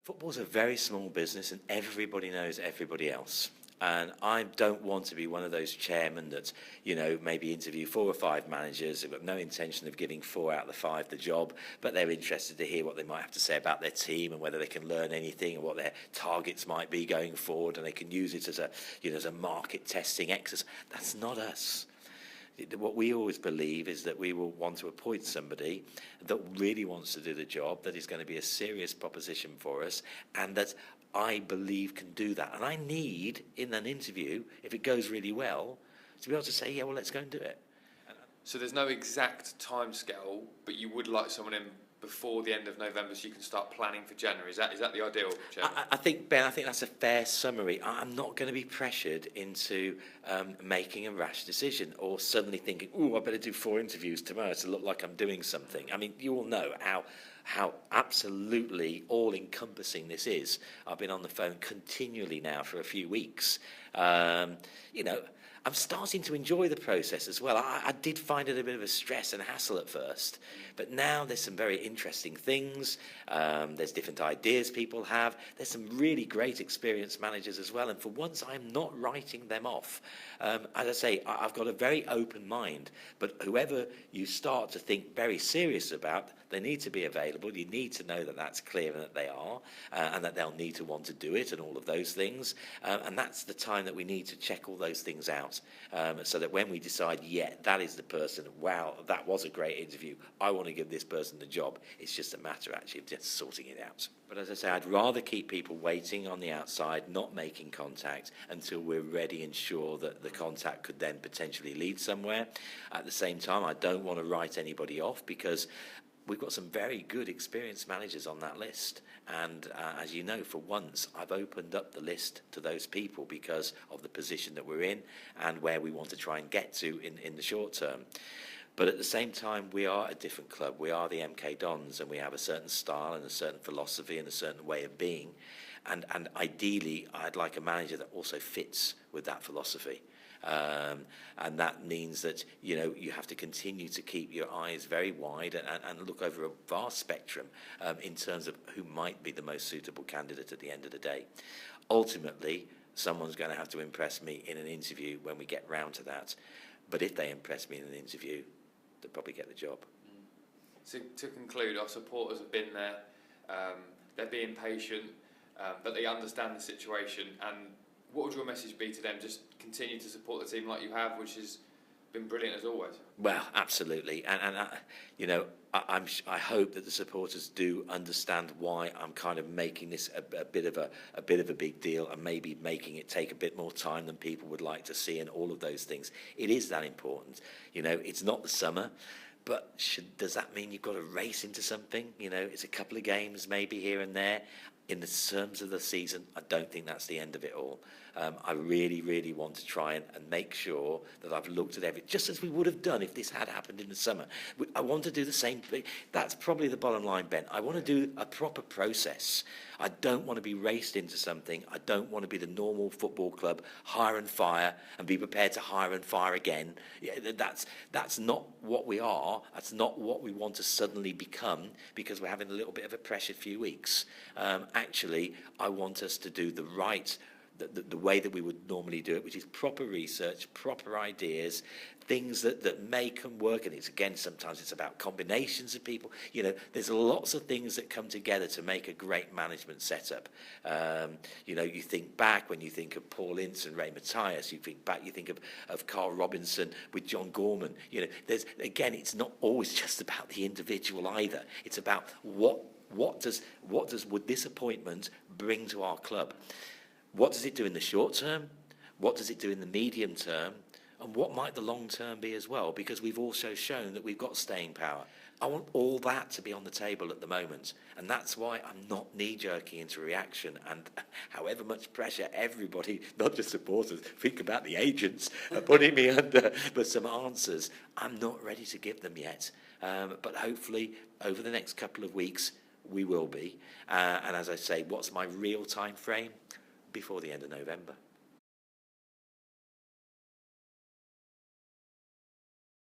Football's a very small business and everybody knows everybody else. And I don't want to be one of those chairmen that, maybe interview 4 or 5 managers who've got no intention of giving 4 out of the 5 the job, but they're interested to hear what they might have to say about their team and whether they can learn anything and what their targets might be going forward, and they can use it as a market testing exercise. That's not us. What we always believe is that we will want to appoint somebody that really wants to do the job, that is going to be a serious proposition for us, and that I believe can do that. And I need, in an interview, if it goes really well, to be able to say, yeah, well, let's go and do it. So there's no exact timescale, but you would like someone in before the end of November so you can start planning for January. Is that the ideal, Chairman? I think, Ben, that's a fair summary. I'm not going to be pressured into making a rash decision or suddenly thinking, I better do 4 interviews tomorrow to look like I'm doing something. I mean, you all know how absolutely all-encompassing this is. I've been on the phone continually now for a few weeks. I'm starting to enjoy the process as well. I did find it a bit of a stress and hassle at first, but now there's some very interesting things. There's different ideas people have. There's some really great experienced managers as well, and for once I'm not writing them off. As I say, I've got a very open mind, but whoever you start to think very serious about, they need to be available. You need to know that that's clear and that they are, and that they'll need to want to do it and all of those things. And that's the time that we need to check all those things out, so that when we decide, that is the person, wow, that was a great interview, I want to give this person the job, it's just a matter actually of just sorting it out. But as I say, I'd rather keep people waiting on the outside, not making contact until we're ready and sure that the contact could then potentially lead somewhere. At the same time, I don't want to write anybody off because we've got some very good experienced managers on that list. And as you know, for once, I've opened up the list to those people because of the position that we're in and where we want to try and get to in the short term. But at the same time, we are a different club. We are the MK Dons, and we have a certain style and a certain philosophy and a certain way of being. And ideally, I'd like a manager that also fits with that philosophy. And that means that you have to continue to keep your eyes very wide and look over a vast spectrum in terms of who might be the most suitable candidate at the end of the day. Ultimately, someone's going to have to impress me in an interview when we get round to that. But if they impress me in an interview, they'll probably get the job. So to conclude, our supporters have been there. They're being patient, but they understand the situation. And what would your message be to them? Just continue to support the team like you have, which has been brilliant as always. Well, absolutely, and I hope that the supporters do understand why I'm kind of making this a bit of a big deal, and maybe making it take a bit more time than people would like to see, and all of those things. It is that important. It's not the summer. But does that mean you've got to race into something? It's a couple of games maybe here and there. In the terms of the season, I don't think that's the end of it all. I really, really want to try and make sure that I've looked at everything, just as we would have done if this had happened in the summer. I want to do the same thing. That's probably the bottom line, Ben. I want to do a proper process. I don't want to be raced into something. I don't want to be the normal football club, hire and fire, and be prepared to hire and fire again. That's not what we are. That's not what we want to suddenly become because we're having a little bit of a pressured few weeks. Actually, I want us to do the way that we would normally do it, which is proper research, proper ideas, things that make and work. And sometimes it's about combinations of people. There's lots of things that come together to make a great management setup. You think back when you think of Paul Ince and Ray Matthias, you think of Carl Robinson with John Gorman. It's not always just about the individual either. It's about would this appointment bring to our club? What does it do in the short term? What does it do in the medium term? And what might the long term be as well? Because we've also shown that we've got staying power. I want all that to be on the table at the moment. And that's why I'm not knee-jerking into reaction. And however much pressure everybody, not just supporters, think about the agents are putting me under, but some answers, I'm not ready to give them yet. But hopefully, over the next couple of weeks, we will be. And as I say, what's my real time frame? Before the end of November.